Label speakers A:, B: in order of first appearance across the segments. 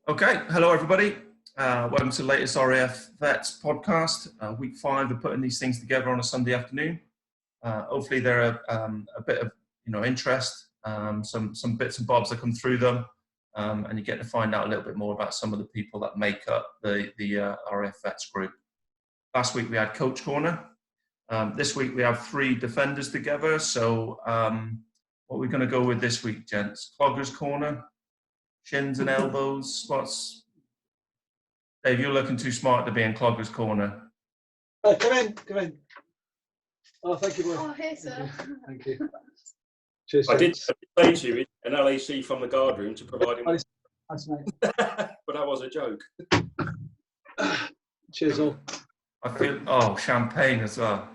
A: Okay, hello everybody. Welcome to the latest RAF Vets podcast. Week 5 of putting these things together on a Sunday afternoon. Hopefully they're a bit of interest, some bits and bobs that come through them, and you get to find out a little bit more about some of the people that make up the RAF Vets group. Last week we had Coach Corner. This week we have 3 defenders together. So what we're going to go with this week, gents? Cloggers Corner. Shins and elbows, spots. Dave, you're looking too smart to be in Clogger's Corner.
B: Oh, come in. Oh, thank you, boy.
C: Oh, here, sir.
B: Thank you. Cheers.
D: I did say to you an LAC from the guard room to provide him.
B: Thanks, mate.
D: But that was a joke.
B: Cheers, all.
A: I feel, champagne as well.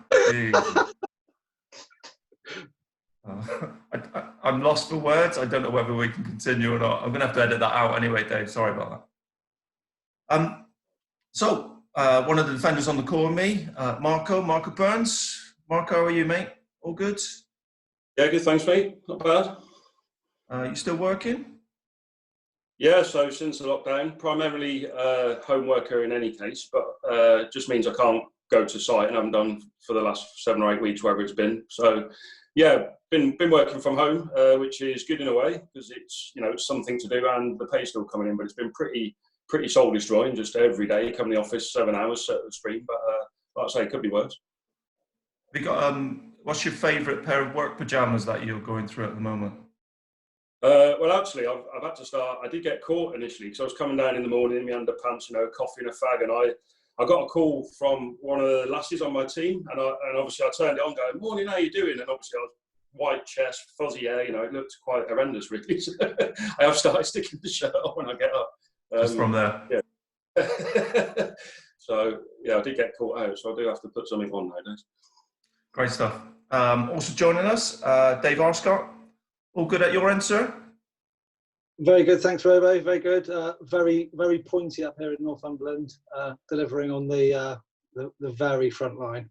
A: I'm lost for words. I don't know whether we can continue or not. I'm going to have to edit that out anyway, Dave. Sorry about that. So one of the defenders on the call with me, Marco Burns. Marco, how are you, mate? All good?
D: Yeah, good. Thanks, mate. Not bad.
A: You still working?
D: Yeah, so since the lockdown, primarily home worker in any case, but just means I can't go to site and I haven't done for the last 7 or 8 weeks, wherever it's been. So, yeah, been working from home, which is good in a way because it's it's something to do and the pay's still coming in. But it's been pretty soul destroying. Just every day, come in the office 7 hours, set the screen. But like I say, it could be worse.
A: We got what's your favourite pair of work pajamas that you're going through at the moment?
D: Well, actually, I've had to start. I did get caught initially because I was coming down in the morning in my underpants, coffee and a fag, and I got a call from one of the lasses on my team, and obviously I turned it on, going, "Morning, how you doing?" And obviously I was white chest, fuzzy hair, it looked quite horrendous, really. So I have started sticking the shirt on when I get up.
A: Just from there.
D: Yeah. So yeah, I did get caught out, so I do have to put something on nowadays.
A: Great stuff. Also joining us, Dave Arscott. All good at your end, sir?
B: Very good, thanks, Robo. Very good. Very pointy up here in Northumberland, delivering on the very front line.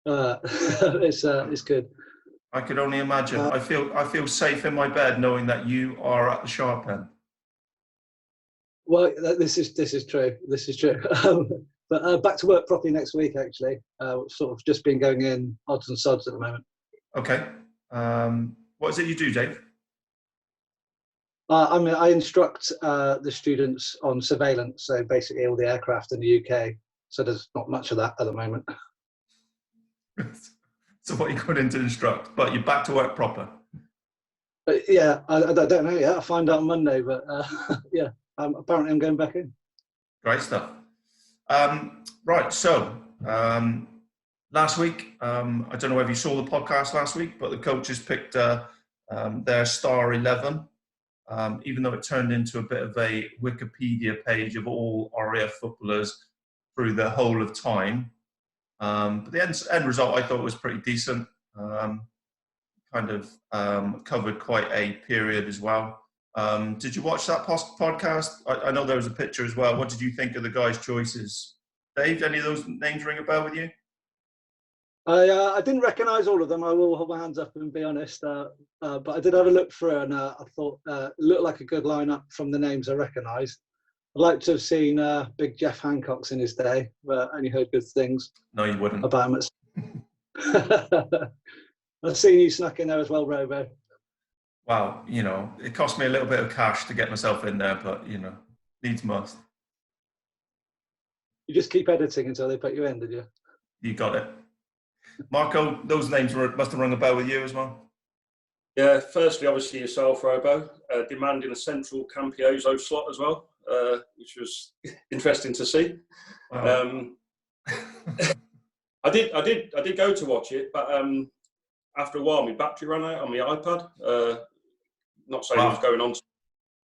B: It's good.
A: I could only imagine. I feel safe in my bed knowing that you are at the sharp end.
B: Well, this is true. This is true. But back to work properly next week. Actually, sort of just been going in odds and sods at the moment.
A: Okay. What is it you do, Dave?
B: I instruct the students on surveillance, so basically all the aircraft in the UK. So there's not much of that at the moment.
A: So what are you going in to instruct? But you're back to work proper?
B: But yeah, I don't know yet. I'll find out on Monday, but yeah, apparently I'm going back in.
A: Great stuff. Right, so last week, I don't know whether you saw the podcast last week, but the coaches picked their star 11, even though it turned into a bit of a Wikipedia page of all RAF footballers through the whole of time. But the end result I thought was pretty decent. Covered quite a period as well. Did you watch that podcast? I know there was a picture as well. What did you think of the guys' choices? Dave, any of those names ring a bell with you?
B: I didn't recognise all of them. I will hold my hands up and be honest. But I did have a look through, and I thought it looked like a good lineup from the names I recognised. I'd like to have seen big Jeff Hancock's in his day, but I only heard good things.
A: No, you wouldn't.
B: About him. I've seen you snuck in there as well, Robo.
A: Wow, it cost me a little bit of cash to get myself in there, but, needs must.
B: You just keep editing until they put you in, did you?
A: You got it. Marco, those names must have rung a bell with you as well?
D: Yeah, firstly, obviously yourself, Robo, demanding a central Campioso slot as well, which was interesting to see.
A: Wow.
D: I did go to watch it, but after a while, my battery ran out on my iPad. Not saying it was going on,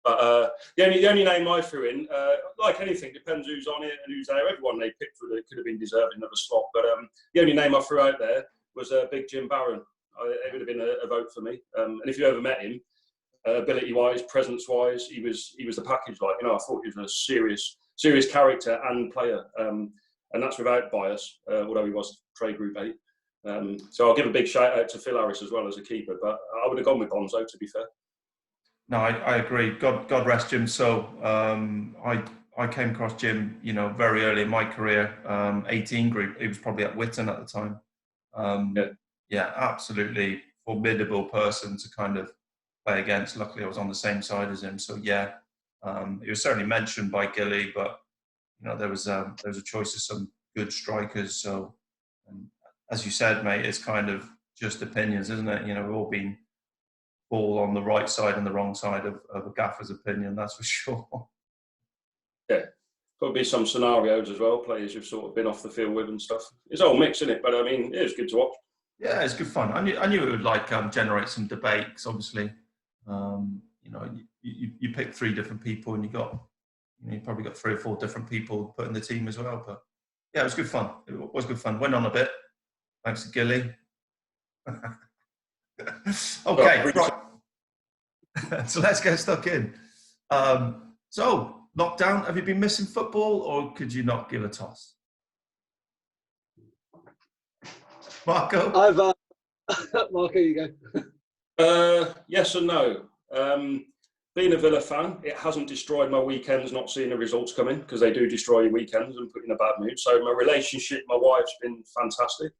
D: but the only name I threw in, like anything, depends who's on it and who's there. Everyone they picked could have been deserving of a slot, but the only name I threw out there was Big Jim Barron. It would have been a vote for me. And if you ever met him, ability-wise, presence-wise, he was the package. I thought he was a serious character and player, and that's without bias. Although he was trade group 8. So I'll give a big shout out to Phil Harris as well as a keeper, but I would have gone with Bonzo, to be fair.
A: No, I agree. God rest Jim. So I came across Jim, very early in my career, 18 group. He was probably at Whitton at the time. Yeah, absolutely formidable person to kind of play against. Luckily, I was on the same side as him. So yeah, he was certainly mentioned by Gilly, but there was a choice of some good strikers. So, as you said, mate, it's kind of just opinions, isn't it? We've all been all on the right side and the wrong side of a gaffer's opinion, that's for sure.
D: Yeah, probably some scenarios as well, players you've sort of been off the field with and stuff. It's all mixed, isn't it? But I mean, it was good to watch.
A: Yeah, it's good fun. I knew it would generate some debate, because obviously, you pick 3 different people and you probably got 3 or 4 different people put in the team as well. But yeah, it was good fun. It was good fun. Went on a bit, thanks to Gilly. Okay, right. So let's get stuck in. So, lockdown, have you been missing football, or could you not give a toss? Marco?
B: Marco, you go.
D: Yes and no. Being a Villa fan, it hasn't destroyed my weekends not seeing the results coming, because they do destroy your weekends and put you in a bad mood. So my relationship, my wife's been fantastic.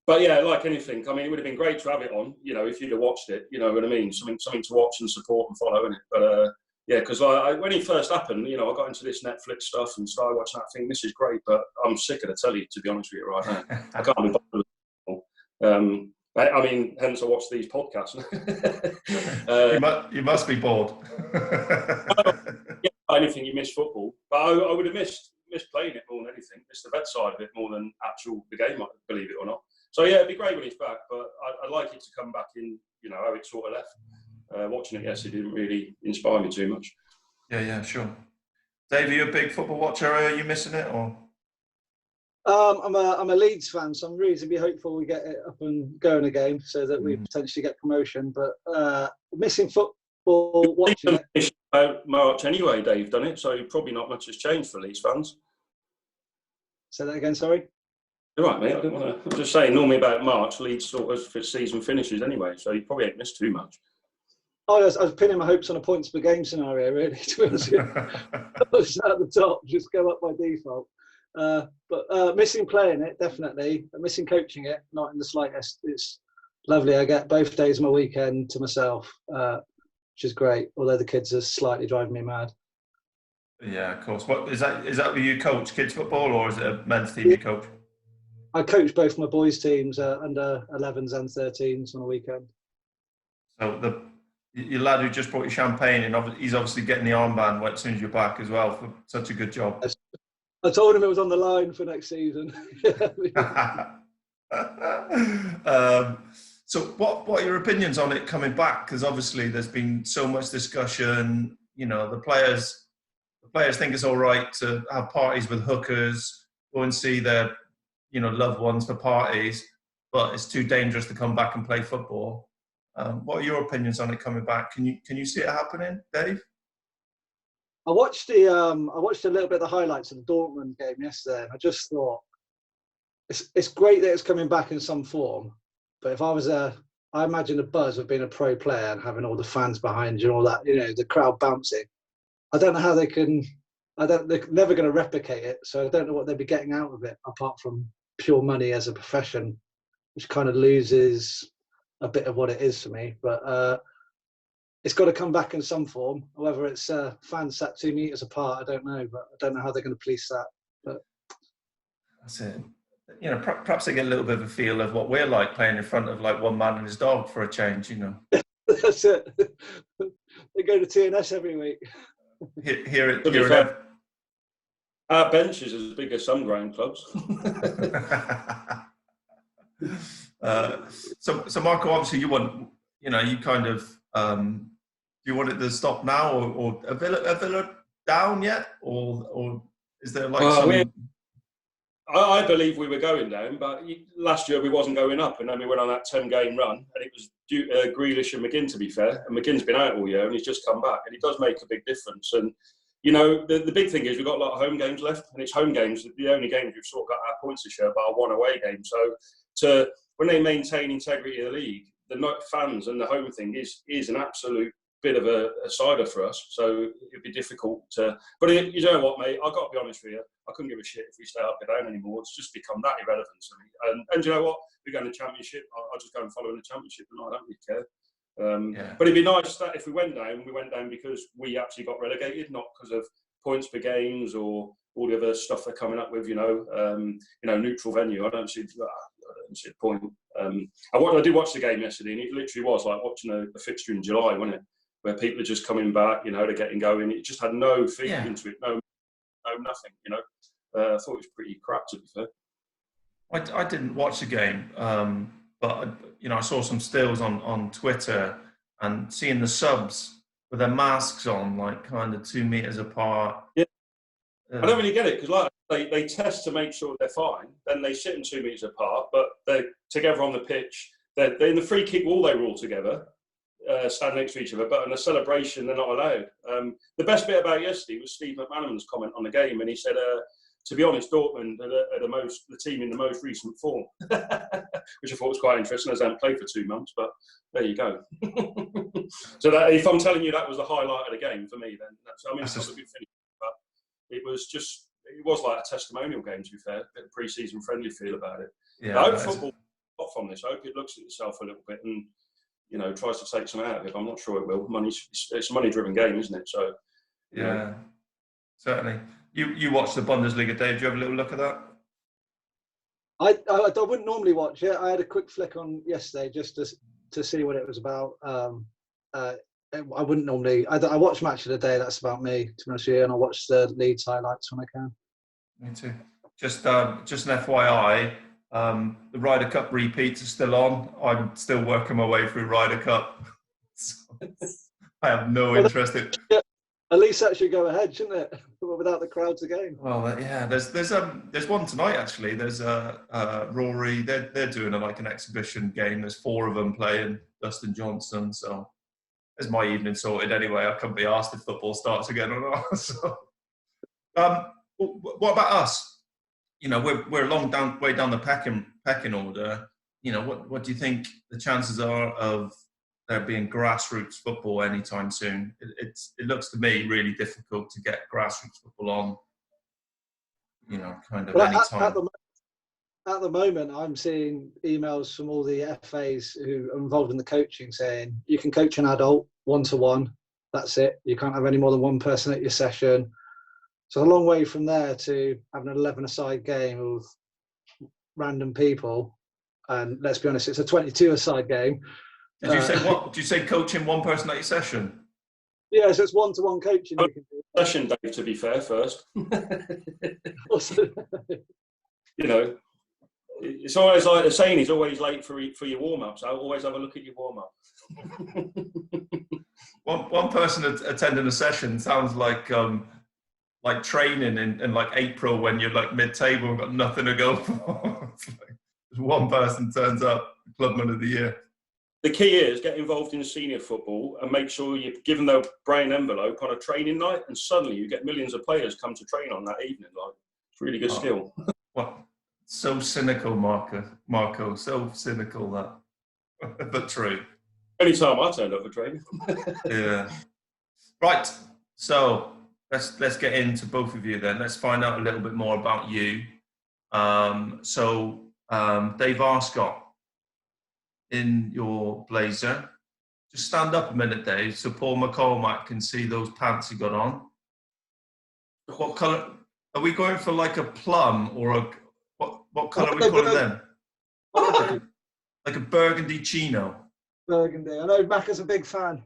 D: But yeah, like anything, I mean, it would have been great to have it on, if you'd have watched it, you know what I mean? Something to watch and support and follow, innit? But yeah, because when it first happened, I got into this Netflix stuff and started watching that thing. This is great, but I'm sick of the telly, to be honest with you, right now. I can't be bothered with it. I mean, hence I watch these podcasts.
A: You must be bored.
D: Yeah, anything, you miss football. But I would have missed playing it more than anything. Missed the vet side of it more than the game, believe it or not. So yeah, it'd be great when it's back, but I'd like it to come back in, how it sort of left. Watching it yesterday didn't really inspire me too much.
A: Yeah, sure. Dave, are you a big football watcher? Are you missing it, or?
B: I'm a Leeds fan, so I'm reasonably hopeful we get it up and going again, so that we potentially get promotion. But missing football, watching it.
D: About March anyway, Dave done it, so probably not much has changed for Leeds fans.
B: Say that again, sorry.
D: You're right, mate. I didn't want to. I'm just saying, normally about March, Leeds sort of season finishes anyway, so you probably ain't missed too much.
B: I was pinning my hopes on a points per game scenario, really, to be honest with you. I was at the top, just go up by default. But missing playing it, definitely. Missing coaching it, not in the slightest. It's lovely. I get both days of my weekend to myself, which is great, although the kids are slightly driving me mad.
A: Yeah, of course. What is that where you coach kids football, or is it a men's team you coach?
B: I coach both my boys' teams, under 11s and 13s on a weekend.
A: So your lad who just brought you champagne, and he's obviously getting the armband as soon as you're back as well, for such a good job.
B: I told him it was on the line for next season.
A: So what are your opinions on it coming back? Because obviously there's been so much discussion. The players think it's all right to have parties with hookers, go and see their loved ones for parties, but it's too dangerous to come back and play football. What are your opinions on it coming back? Can you see it happening, Dave?
B: I watched a little bit of the highlights of the Dortmund game yesterday, and I just thought it's great that it's coming back in some form. But if I was I imagine the buzz of being a pro player and having all the fans behind you and all that, the crowd bouncing. I don't know how they can. They're never going to replicate it, so I don't know what they'd be getting out of it apart from pure money as a profession, which kind of loses a bit of what it is for me. But it's got to come back in some form. Whether it's fans sat 2 meters apart, I don't know. But I don't know how they're going to police that. But
A: that's it. Perhaps they get a little bit of a feel of what we're like playing in front of like one man and his dog for a change.
B: That's it. They go to TNS every week.
D: Our bench is as big as some ground clubs.
A: So Marco, obviously you want, you kind of, do you want it to stop now, or a Villa down yet, or is there like
D: I believe we were going down, but last year we wasn't going up, and then we went on that 10-game run, and it was Grealish and McGinn, to be fair, and McGinn's been out all year, and he's just come back, and it does make a big difference. And the big thing is we've got a lot of home games left, and it's home games, the only games we've sort of got our points to share, but our one away game. So when they maintain integrity of the league, fans and the home thing is an absolute bit of a cider for us. So it'd be difficult to. But you know what, mate? I've got to be honest with you. I couldn't give a shit if we stay up or down anymore. It's just become that irrelevant to me. And you know what? We're going to the Championship. I'll just go and follow in the Championship, and I don't really care. But it'd be nice that if we went down because we actually got relegated, not because of points per games or all the other stuff they're coming up with. Neutral venue. I don't see the point. I did watch the game yesterday, and it literally was like watching a fixture in July, wasn't it? Where people are just coming back, they're getting going. It just had no feet into it, no nothing. I thought it was pretty crap, to be fair.
A: I didn't watch the game, but I saw some stills on Twitter and seeing the subs with their masks on, like kind of 2 meters apart.
D: Yeah, I don't really get it because they test to make sure they're fine, then they sit in 2 meters apart, but they're together on the pitch. They're in the free kick wall. They were all together, stand next to each other, but in a celebration they're not allowed. The best bit about yesterday was Steve McManaman's comment on the game, and he said, to be honest, Dortmund are the team in the most recent form, which I thought was quite interesting, as they haven't played for 2 months, but there you go. So if I'm telling you that was the highlight of the game for me, then it's not a good finish, but it was like a testimonial game, to be fair, a bit of pre-season friendly feel about it. Yeah, I hope football off from this. I hope it looks at itself a little bit and tries to take some out of it. I'm not sure it will. It's a money-driven game, isn't it? So
A: yeah, certainly. You watched the Bundesliga, Dave. Did you have a little look at that?
B: I wouldn't normally watch it. I had a quick flick on yesterday just to see what it was about. I wouldn't normally. I watch Match of the Day. That's about me, to be honest with you, and I watch the Leeds highlights when I can. Me
A: too. Just an FYI, the Ryder Cup repeats are still on. I'm still working my way through Ryder Cup. I have no interest in.
B: Yeah, at least that should go ahead, shouldn't it? Without the crowds again.
A: Well, there's one tonight actually. There's Rory. They're doing an exhibition game. There's 4 of them playing. Dustin Johnson. So there's my evening sorted anyway. I couldn't be asked if football starts again or not. So, what about us? We're a long way down the pecking order. What do you think the chances are of there being grassroots football anytime soon? It looks to me really difficult to get grassroots football on. Anytime.
B: At the moment, I'm seeing emails from all the FAs who are involved in the coaching saying you can coach an adult 1-to-1. That's it. You can't have any more than one person at your session. So a long way from there to having an 11-a-side game with random people. And let's be honest, it's a 22-a-side game.
A: Did you say what? Did you say coaching one person at your session?
B: Yeah, so it's 1-to-1 coaching.
D: Session, Dave, to be fair, first. It's always like the saying, he's always late for your warm-ups. I always have a look at your warm-up.
A: One person attending a session sounds like training in like April when you're like mid-table and got nothing to go for. One person turns up, Clubman of the Year.
D: The key is get involved in senior football and make sure you're given the brain envelope on a training night, and suddenly you get millions of players come to train on that evening. It's really good skill.
A: What? So cynical, Marco. So cynical that, but true.
D: Anytime I turned up for training.
A: Yeah. Right. So let's get into both of you then. Let's find out a little bit more about you. Dave Arscott, in your blazer. Just stand up a minute, Dave, so Paul McCormack can see those pants you got on. What colour? Are we going for like a plum or a... What colour are we calling them? Like a burgundy chino.
B: Burgundy. I know Macca's a big fan.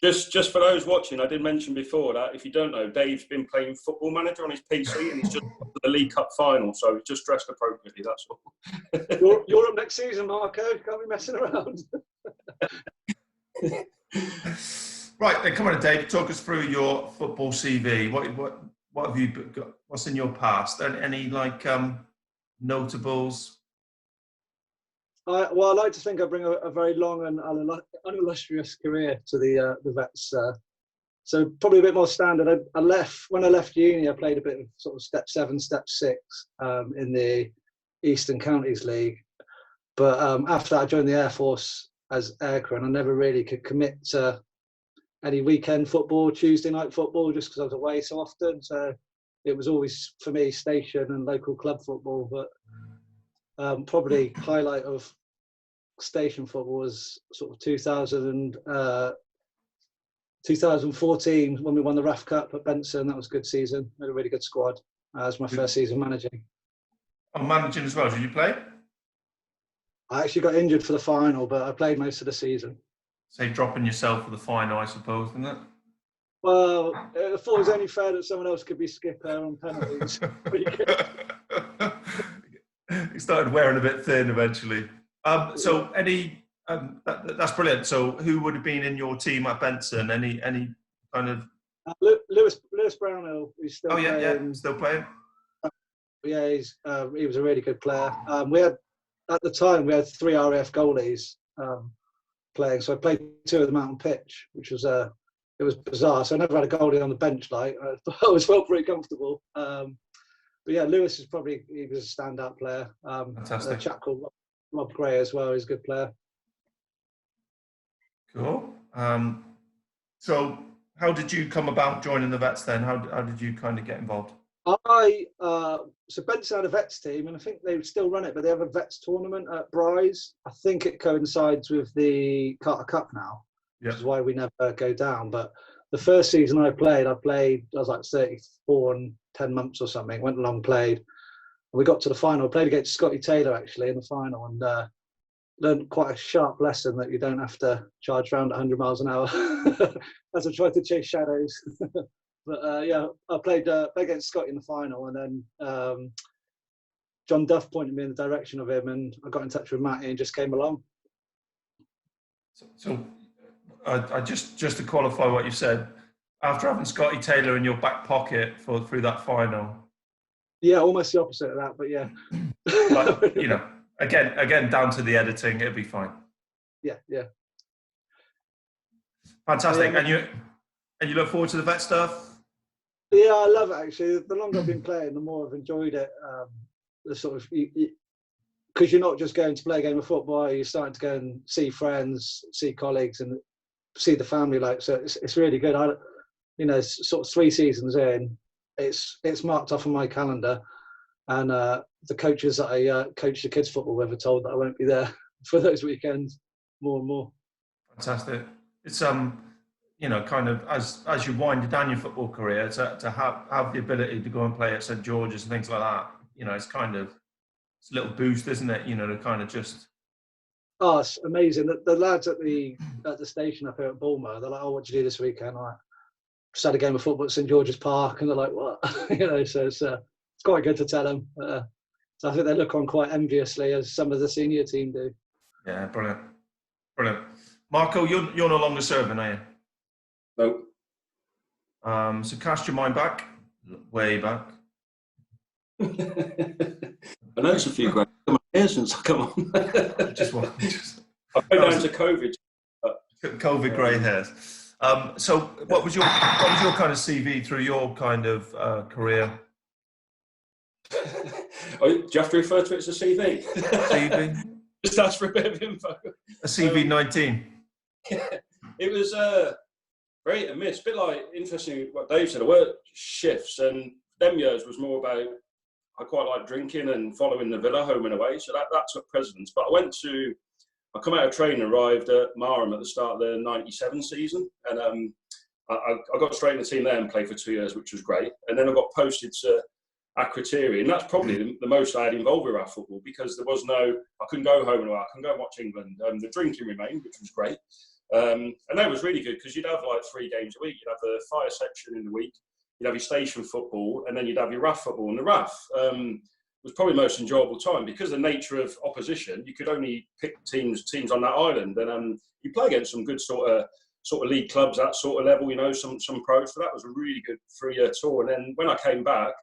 D: Just for those watching, I did mention before that if you don't know, Dave's been playing Football Manager on his PC and he's just got to the League Cup final, so he's just dressed appropriately, that's all.
B: You're up next season, Marco. You can't be messing around.
A: Right, then come on, Dave. Talk us through your football CV. What have you got? What's in your past? Any notables?
B: I'd like to think I bring a very long and unillustrious career to the Vets. So probably a bit more standard. When I left uni, I played a bit of sort of step 7, step 6 in the Eastern Counties League. But after that, I joined the Air Force as aircrew, and I never really could commit to any weekend football, Tuesday night football, just because I was away so often. So it was always for me station and local club football. But probably highlight of station football was sort of 2014 when we won the RAFFA Cup at Benson. That was a good season. We had a really good squad. It was my first season managing.
A: Oh, managing as well. Did you play?
B: I actually got injured for the final, but I played most of the season.
A: Say dropping yourself for the final, I suppose, isn't it?
B: Well, I thought it was only fair that someone else could be skipper on penalties.
A: He started wearing a bit thin eventually. So that's brilliant. So who would have been in your team at Benson? Any kind of
B: Lewis Brownhill, who's still playing.
A: Yeah, still playing.
B: Yeah, he was a really good player. We had at the time 3 RAF goalies playing, so I played 2 of them out on pitch, which was it was bizarre. So I never had a goalie on the bench. Like I always felt pretty comfortable. But yeah, Lewis he was a standout player.
A: Fantastic.
B: A chap called Rob Gray as well. He's a good player.
A: Cool. So how did you come about joining the Vets then? How did you kind of get involved?
B: So Benson had a Vets team, and I think they still run it, but they have a Vets tournament at Bryce. I think it coincides with the Carter Cup now, which is why we never go down. But the first season I played, I was like 34 and 10 months or something. Went along, played. And we got to the final. Played against Scotty Taylor actually in the final, and learned quite a sharp lesson that you don't have to charge around 100 miles an hour as I tried to chase shadows. But yeah, I played against Scotty in the final, and then John Duff pointed me in the direction of him, and I got in touch with Matty and just came along.
A: So I just to qualify what you said, after having Scotty Taylor in your back pocket through that final.
B: Yeah, almost the opposite of that, but yeah.
A: But, you know, again, down to the editing, it'll be fine.
B: Yeah.
A: Fantastic.
B: Yeah,
A: and you look forward to the vet stuff?
B: Yeah, I love it actually. The longer I've been playing, the more I've enjoyed it. The sort of because you're not just going to play a game of football, you're starting to go and see friends, see colleagues, and see the family. Like, so it's really good. Sort of 3 seasons in, it's marked off on my calendar, and the coaches that I coach the kids football with are told that I won't be there for those weekends more and more.
A: Fantastic. It's kind of as you wind down your football career, to have the ability to go and play at St George's and things like that, it's kind of it's a little boost, isn't it? To kind of just.
B: Oh, it's amazing. The lads at the station up here at Bulmer, they're like, "Oh, what did you do this weekend?" I'm like, "Just had a game of football at St George's Park," and they're like, "What?" So it's quite good to tell them. So I think they look on quite enviously, as some of the senior team do.
A: Yeah, brilliant. Marco, you're no longer serving, are you?
D: No.
A: So cast your mind back, way back.
D: I noticed a few great hairs since I come on. I've been down to COVID.
A: COVID grey hairs. So what was your kind of CV through your kind of career?
D: Do you have to refer to it as a CV?
A: CV?
D: Just ask for a bit of info.
A: A CV 19.
D: It was very a miss. A bit like, interesting what Dave said, I worked shifts, and them years was more about, I quite like drinking and following the Villa home and away, so that took precedence. But I come out of training, arrived at Marham at the start of the 97 season, and I got straight in the team there and played for 2 years, which was great. And then I got posted to Akrotiri, and that's probably the most I had involved with our football, because there was I couldn't go home and away, I couldn't go and watch England. The drinking remained, which was great. And that was really good, because you'd have like 3 games a week. You'd have the fire section in the week, you'd have your station football, and then you'd have your RAF football. And the RAF was probably the most enjoyable time, because the nature of opposition, you could only pick teams on that island, and you play against some good sort of league clubs, that sort of level, some pros. So that was a really good 3-year tour. And then when I came back,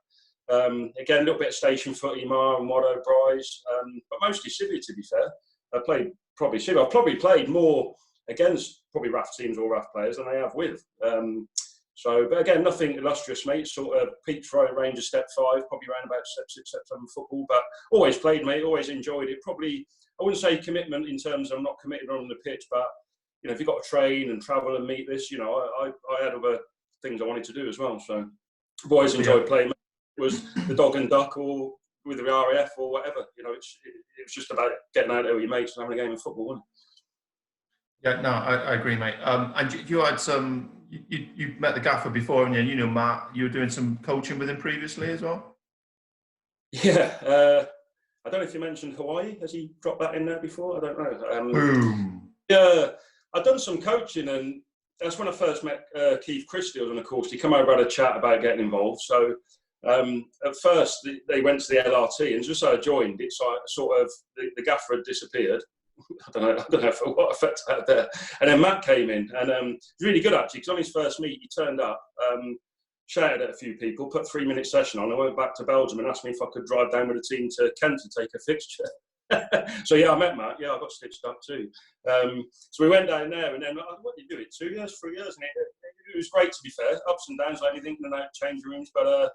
D: again, a little bit of station footy, Mar and Watto, Bryce, but mostly Civvy, to be fair. I played probably Civvy. I've probably played more against probably RAF teams or RAF players than I have with. But again, nothing illustrious, mate. Sort of peaked throwing range of step 5, probably around about step 6, step 7 football, but always played, mate. Always enjoyed it. Probably, I wouldn't say commitment in terms of I'm not committed on the pitch, but you know, if you've got to train and travel and meet this, you know, I had other things I wanted to do as well. So I've always enjoyed playing. It was the dog and duck or with the RAF or whatever. You know, it was just about getting out there with your mates and having a game of football, wasn't it?
A: Yeah, no, I agree, mate. And you had some, you met the gaffer before, and you know Matt, you were doing some coaching with him previously as well?
D: Yeah. I don't know if you mentioned Hawaii. Has he dropped that in there before? I don't know.
A: Boom.
D: Yeah, I've done some coaching, and that's when I first met Keith Christie on the course. He come over, had a chat about getting involved. So at first they went to the LRT, and just as I joined, it's like sort of the gaffer had disappeared. I don't know for what effect that had there. And then Matt came in, and he's really good actually, because on his first meet he turned up, shouted at a few people, put a 3-minute session on. I went back to Belgium and asked me if I could drive down with the team to Kent to take a fixture. So yeah, I met Matt. Yeah, I got stitched up too. So we went down there, and then what did you do? 2 years, 3 years, and it was great, to be fair. Ups and downs like anything, in and out change rooms, but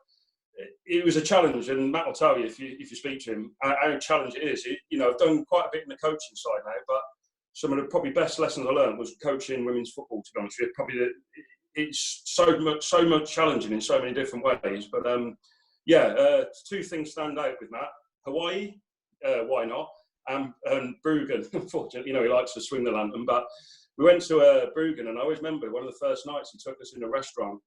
D: it was a challenge. And Matt will tell you if you speak to him how challenge it is. You know, I've done quite a bit in the coaching side now, but some of the probably best lessons I learned was coaching women's football. To be honest with you, probably it's so much challenging in so many different ways. But two things stand out with Matt: Hawaii. Why not? And Bruggen, unfortunately, you know, he likes to swing the lantern. But we went to Bruggen, and I always remember one of the first nights he took us in a restaurant,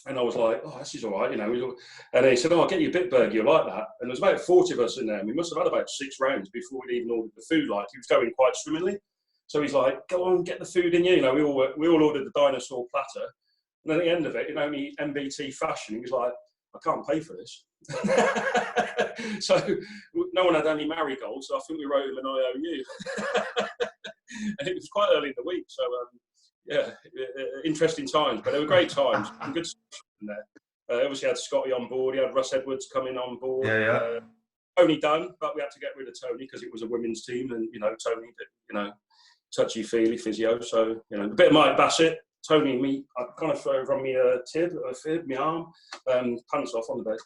D: and I was like, "Oh, this is all right," you know. And he said, "Oh, I'll get you a Bitburger, you'll like that." And there was about 40 of us in there, and we must have had about 6 rounds before we'd even ordered the food. Like, he was going quite swimmingly. So he's like, "Go on, get the food in you." You know, we all ordered the dinosaur platter. And at the end of it, in only MBT fashion, he was like, "I can't pay for this." So no one had any marigolds, so I think we wrote him an IOU. And it was quite early in the week, so interesting times, but they were great times. Good stuff in there. Obviously had Scotty on board, he had Russ Edwards coming on board. Tony Dunn, but we had to get rid of Tony because it was a women's team, and you know, Tony, you know, touchy-feely physio, so you know, a bit of Mike Bassett. Tony, me, I kind of throw from me a fib, my arm, pants off on the bed.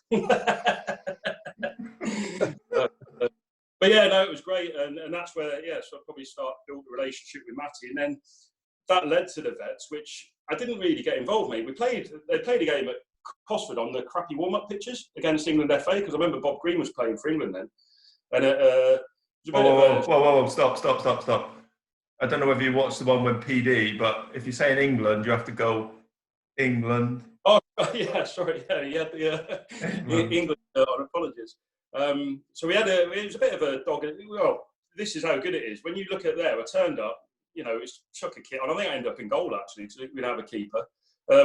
D: But yeah, no, it was great, and that's where, so I probably built a relationship with Matty, and then that led to the Vets, which I didn't really get involved in. They played a game at Cosford on the crappy warm-up pitches against England FA, because I remember Bob Green was playing for England then, and
A: whoa, stop. I don't know whether you watched the one with PD, but if you say in England, you have to go England.
D: Oh, yeah, sorry. Yeah, you had the England apologies. So it was a bit of a dog. Well, this is how good it is. When you look at there, I turned up, you know, it's chuck a kit on. I think I ended up in goal, actually, because we didn't have a keeper.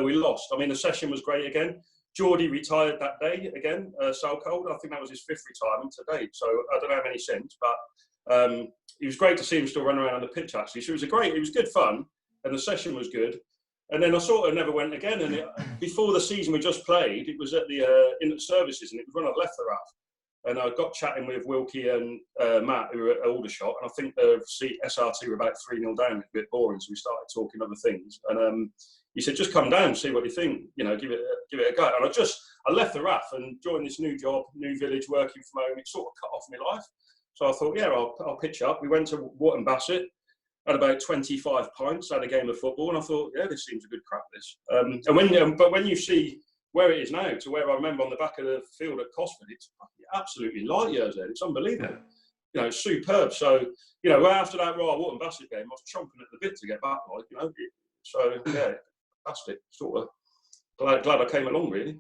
D: We lost. I mean, the session was great again. Geordie retired that day again, so cold. I think that was his 5th retirement to date. So I don't know how many since, but it was great to see him still running around on the pitch, actually. So it was good fun, and the session was good. And then I sort of never went again. And before the season we just played, it was at the in services, and it was when I left the RAF. And I got chatting with Wilkie and Matt, who were at Aldershot, and I think the SRT were about 3-0 down, a bit boring, so we started talking other things. And he said, "Just come down, see what you think. You know, give it a go." And I left the RAF and joined this new job, new village, working from home. It sort of cut off my life. So I thought, I'll pitch up. We went to Wharton Bassett, had about 25 pints, had a game of football, and I thought, this seems a good crack, this. But when you see where it is now to where I remember on the back of the field at Cosford, it's absolutely light years there. It's unbelievable. Yeah. You know, it's superb. So, you know, after that Royal Wharton Bassett game, I was chomping at the bit to get back, like, you know. So, fantastic. Sort of glad I came along, really.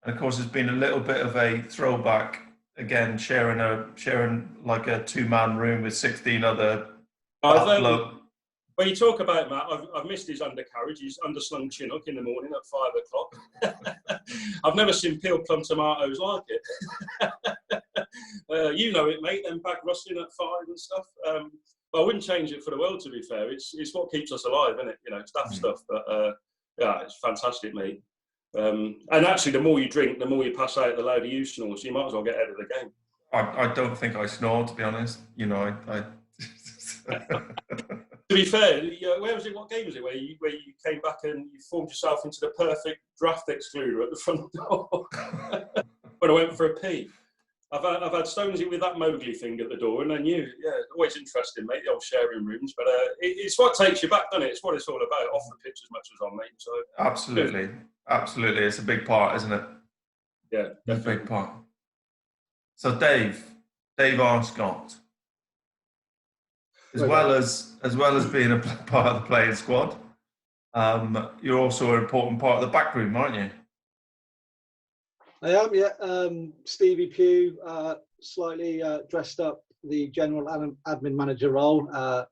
A: And of course, it's been a little bit of a throwback. Again, sharing like a 2-man room with 16 other.
D: When you talk about Matt, I've missed his undercarriage. He's underslung Chinook in the morning at 5 o'clock. I've never seen peeled plum tomatoes like it. You know it, mate. Them back rusting at 5 and stuff. But I wouldn't change it for the world. To be fair, it's what keeps us alive, isn't it? You know, it's that stuff. But it's fantastic, mate. And actually, the more you drink, the more you pass out, the louder you snore. So you might as well get out of the game.
A: I don't think I snore, to be honest. You know, I
D: To be fair, where was it? What game was it? Where you came back and you formed yourself into the perfect draft excluder at the front door when I went for a pee. I've had Stonesy with that Mowgli thing at the door, and then always interesting, mate. The old sharing rooms, but it's what takes you back, doesn't it? It's what it's all about, off the pitch as much as on, mate. So
A: absolutely, it's a big part, isn't it?
D: Yeah, definitely.
A: A big part. So Dave Arscott, as well as being a part of the playing squad, you're also an important part of the back room, aren't you?
B: I am, yeah. Stevie Pugh slightly dressed up the general admin manager role.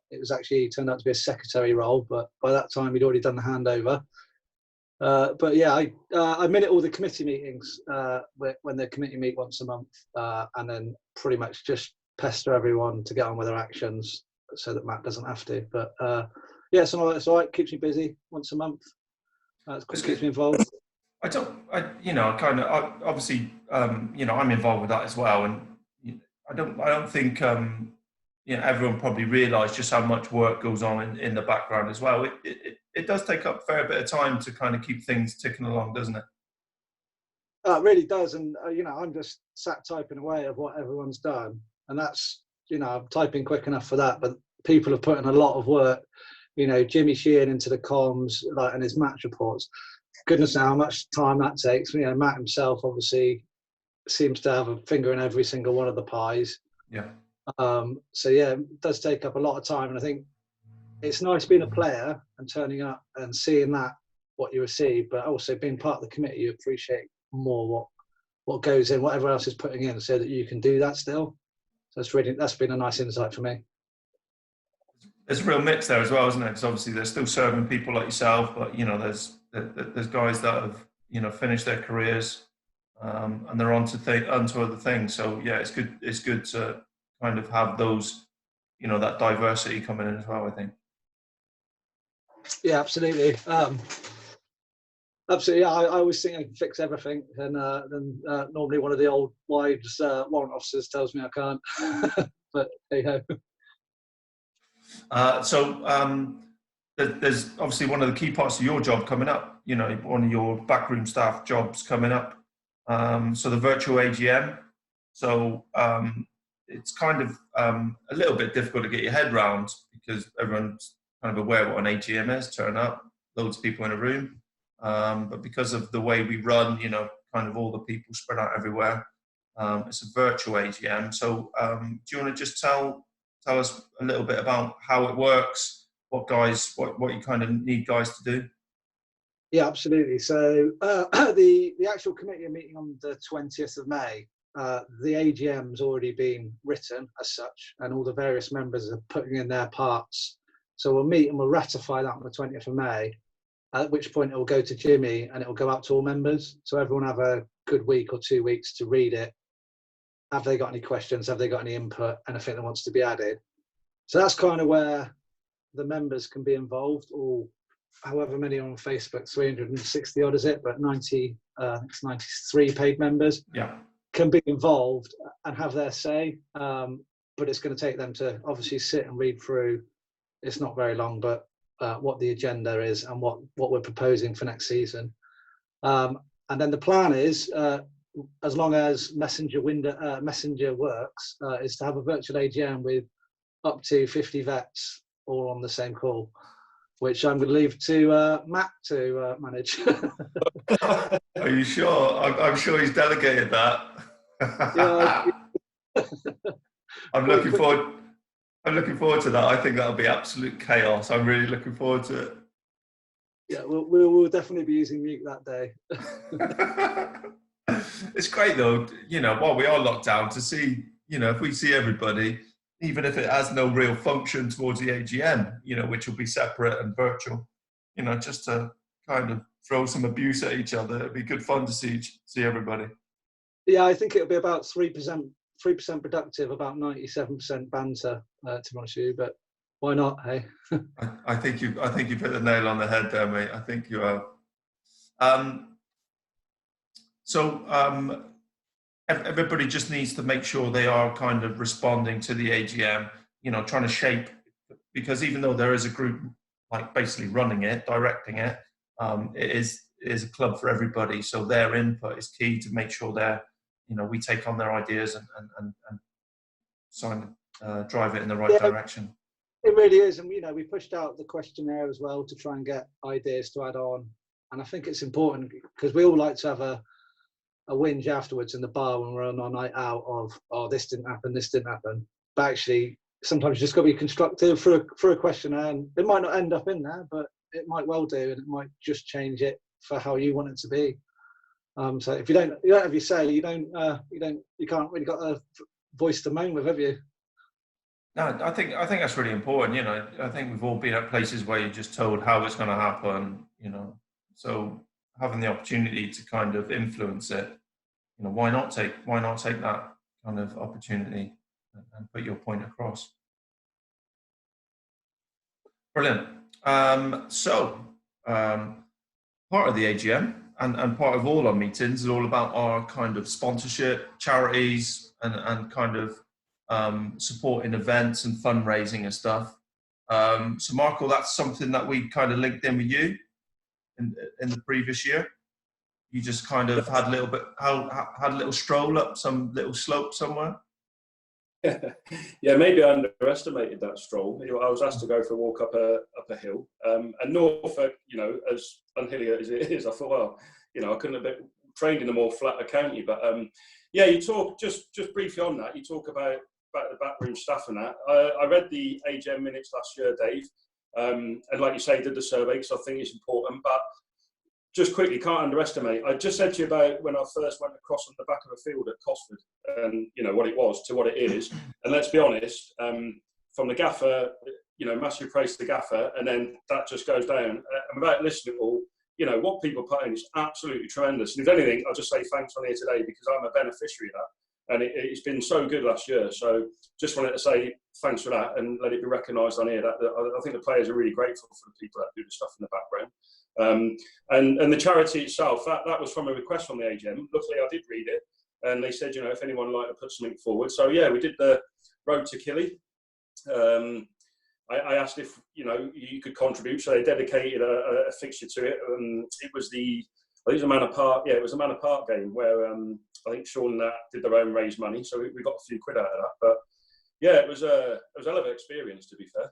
B: It was actually turned out to be a secretary role, but by that time he'd already done the handover. But yeah, I minute all the committee meetings when the committee meet once a month, and then pretty much just pester everyone to get on with their actions so that Matt doesn't have to. But yeah, it's all right. Keeps me busy once a month. Keeps me involved.
A: Obviously, I'm involved with that as well, and I don't think, everyone probably realised just how much work goes on in the background as well. It does take up a fair bit of time to kind of keep things ticking along, doesn't it?
B: It really does, and I'm just sat typing away of what everyone's done, and that's, I'm typing quick enough for that, but people have put in a lot of work. Jimmy Sheehan into the comms, and his match reports. Goodness, how much time that takes. Matt himself obviously seems to have a finger in every single one of the pies.
A: Yeah.
B: So yeah, it does take up a lot of time, and I think it's nice being a player and turning up and seeing what you receive, but also being part of the committee, you appreciate more what goes in, whatever else is putting in, so that you can do that still. So that's been a nice insight for me.
A: There's a real mix there as well, isn't it? Because obviously they're still serving people like yourself, but there's guys that have finished their careers, and they're onto other things. So yeah, it's good to kind of have those, that diversity coming in as well, I think.
B: Yeah, absolutely. Absolutely. Yeah, I always think I can fix everything, and then normally one of the old wives warrant officers tells me I can't. But hey ho.
A: There's obviously one of the key parts of your job coming up. One of your backroom staff jobs coming up. So the virtual AGM. So it's kind of a little bit difficult to get your head around, because everyone's kind of aware what an AGM is. Turn up, loads of people in a room. But because of the way we run, kind of all the people spread out everywhere, it's a virtual AGM. So do you want to just tell us a little bit about how it works, what you kind of need guys to do?
B: Yeah, absolutely. So the actual committee are meeting on the 20th of May. The AGM's already been written as such, and all the various members are putting in their parts. So we'll meet and we'll ratify that on the 20th of May, at which point it will go to Jimmy and it will go out to all members. So everyone have a good week or 2 weeks to read it. Have they got any questions? Have they got any input? Anything that wants to be added? So that's kind of where the members can be involved, or however many on Facebook, 360 odd is it, but 93 paid members can be involved and have their say. But it's going to take them to obviously sit and read through. It's not very long, but what the agenda is and what we're proposing for next season. And then the plan is, as long as Messenger works, is to have a virtual AGM with up to 50 vets all on the same call, which I'm going to leave to Matt to manage.
A: Are you sure? I'm sure he's delegated that.
B: Yeah,
A: I'm looking forward to that. I think that'll be absolute chaos. I'm really looking forward to it.
B: Yeah, we'll definitely be using mute that day.
A: It's great though, while we are locked down, to see, if we see everybody, even if it has no real function towards the AGM, which will be separate and virtual, just to kind of throw some abuse at each other. It'd be good fun to see everybody.
B: Yeah, I think it'll be about 3% productive, about 97% banter, to be honest with you, but why not, hey?
A: I think you've hit the nail on the head there, mate. I think you have. Everybody just needs to make sure they are kind of responding to the AGM, trying to shape, because even though there is a group like basically running it, directing it, it is a club for everybody. So their input is key to make sure they're we take on their ideas and drive it in the right direction.
B: It really is. And, we pushed out the questionnaire as well to try and get ideas to add on. And I think it's important because we all like to have a whinge afterwards in the bar when we're on our night out of, oh, this didn't happen. But actually, sometimes you just got to be constructive for a questionnaire. And it might not end up in there, but it might well do. And it might just change it for how you want it to be. So if you don't have your say, you can't really got a voice to moan with, have you?
A: No, I think that's really important. I think we've all been at places where you're just told how it's going to happen. So having the opportunity to kind of influence it, why not take that kind of opportunity and put your point across? Brilliant. So part of the AGM and part of all our meetings is all about our kind of sponsorship, charities, and kind of supporting events and fundraising and stuff. So Marco, that's something that we kind of linked in with you in the previous year. You just kind of had a little stroll up some little slope somewhere.
D: Yeah, maybe I underestimated that stroll. I was asked to go for a walk up a hill, and Norfolk, as unhilly as it is, I thought, well, I couldn't have been trained in a more flatter county. But yeah, you talk just briefly on that. You talk about the backroom staff and that. I read the AGM minutes last year, Dave, and like you say, did the survey because I think it's important. But just quickly, can't underestimate. I just said to you about when I first went across on the back of a field at Cosford, and what it was to what it is. And let's be honest, from the gaffer, massive praise to the gaffer, and then that just goes down. And without listening all, what people put in is absolutely tremendous. And if anything, I'll just say thanks on here today because I'm a beneficiary of that. And it's been so good last year. So just wanted to say thanks for that and let it be recognised on here. That I think the players are really grateful for the people that do the stuff in the background. And the charity itself, that was from a request from the AGM. Luckily, I did read it. And they said, if anyone would like to put something forward. So, yeah, we did the Road to Killy. I asked if, you could contribute. So they dedicated a fixture to it. It was I think it was a Manor Park. Yeah, it was a Manor Park game where I think Sean did their own raise money. So we got a few quid out of that. But yeah, it was a hell of an experience, to be fair.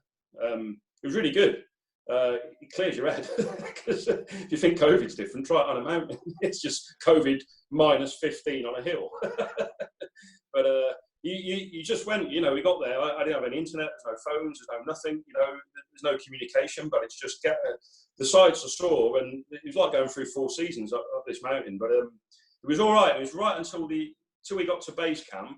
D: It was really good. It clears your head because if you think COVID's different, try it on a mountain. It's just COVID minus 15 on a hill. But you just went. We got there. I didn't have any internet. There's no phones. There's no nothing. There's no communication. But it's just the sights I saw, and it was like going through 4 seasons up this mountain. But it was all right. It was right until we got to base camp.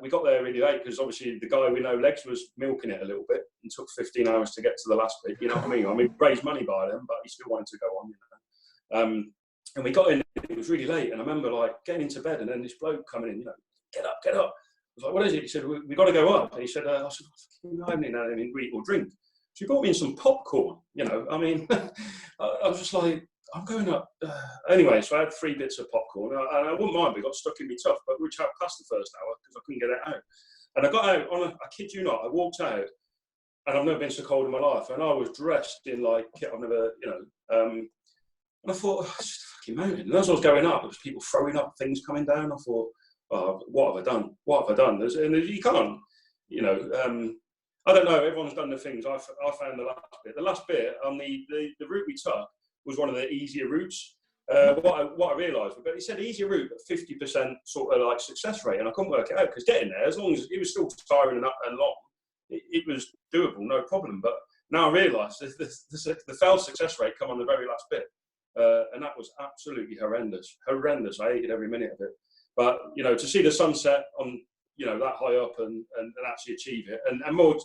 D: We got there really late because obviously the guy we know, Legs, was milking it a little bit and took 15 hours to get to the last bit. You know what I mean? We raised money by them, but he still wanted to go on. And we got in. It was really late, and I remember getting into bed, and then this bloke coming in. Get up. I was like, what is it? He said, we got to go up. And he said, I said, I haven't had anything to eat or drink. So he brought me in some popcorn. I mean, I was just like, I'm going up. Anyway, so I had 3 bits of popcorn. And I wouldn't mind, but it got stuck in me tough. But we chatted past the first hour because I couldn't get it out. And I got out, I kid you not, I walked out, and I've never been so cold in my life. And I was dressed in kit I've never, and I thought, oh, it's just a fucking mountain. And as I was going up, there was people throwing up things coming down. I thought, oh, what have I done? And you can't, I don't know. Everyone's done the things. I found the last bit on the route we took was one of the easier routes. What I realised, but he said easier route, but 50% sort of success rate, and I couldn't work it out because getting there, as long as it was still tiring and long, it was doable, no problem. But now I realise the failed success rate come on the very last bit, and that was absolutely horrendous. I hated every minute of it. But to see the sunset on that high up and actually achieve it, and more,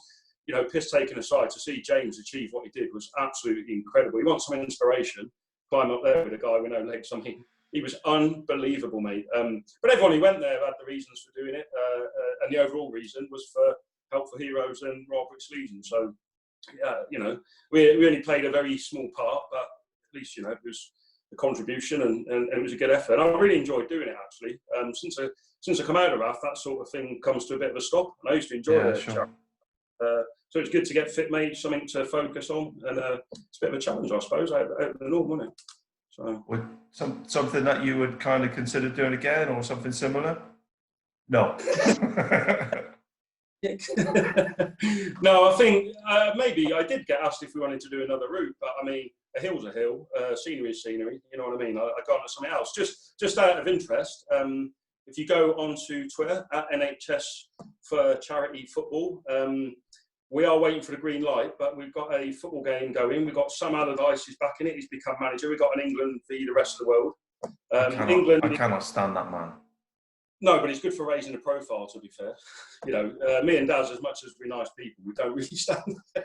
D: piss taken aside, to see James achieve what he did was absolutely incredible. He wants some inspiration. Climb up there with a guy with no legs. I mean, he was unbelievable, mate. But everyone who went there had the reasons for doing it, and the overall reason was for Help for Heroes and Royal British Legion. So, yeah, we only played a very small part, but at least it was a contribution and it was a good effort. And I really enjoyed doing it actually. Since I come out of RAFFA, that sort of thing comes to a bit of a stop. And I used to enjoy it. Sure. So it's good to get fit, mate, something to focus on, and it's a bit of a challenge, I suppose, out of the norm, wasn't it? So.
A: something that you would kind of consider doing again, or something similar? No.
D: No, I think maybe I did get asked if we wanted to do another route, but I mean, a hill's a hill, scenery is scenery. You know what I mean? I got on to something else. Just out of interest, if you go onto Twitter at NHS for charity football, we are waiting for the green light, but we've got a football game going. We've got Sam Allardyce is back in it. He's become manager. We've got an England v the rest of the world.
A: I cannot stand that man.
D: No, but it's good for raising the profile, to be fair. You know, me and Daz, as much as we're nice people, we don't really stand there.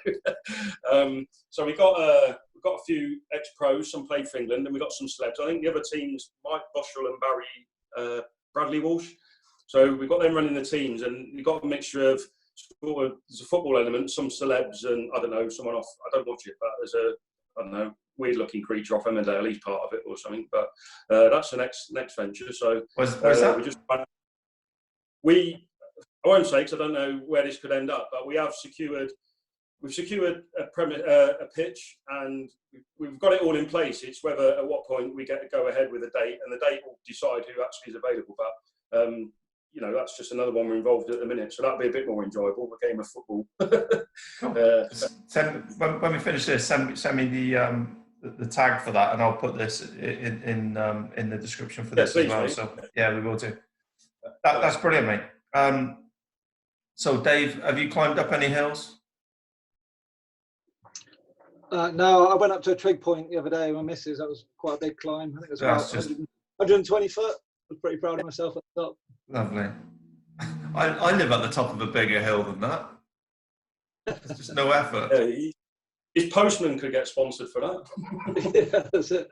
D: So we've got a few ex-pros, some played for England, and we've got some celebs. I think the other teams, Mike Bushell and Bradley Walsh. So we've got them running the teams, and we've got a mixture of sort of, there's a football element, some celebs, and I don't know, someone off, I don't watch it, but there's a, I don't know, weird-looking creature off Emmerdale, he's part of it or something. But that's the next venture. So
A: where's that?
D: I won't say because I don't know where this could end up, but we've secured a pitch, and we've got it all in place. It's whether at what point we get to go ahead with a date, and the date will decide who actually is available. But you know, that's just another one we're involved at the minute, so that'll be a bit more enjoyable. A game of football.
A: When we finish this, send me the tag for that, and I'll put this in the description for this as well. Mate. So yeah, we will do. That's brilliant, mate. So Dave, have you climbed up any hills?
B: No, I went up to a trig point the other day with my missus. That was quite a big climb. I think it was about 120 foot. I was pretty proud of myself at the top.
A: Lovely. I live at the top of a bigger hill than that. There's just no effort.
D: Yeah, his postman could get sponsored for that.
B: Yeah, that's it.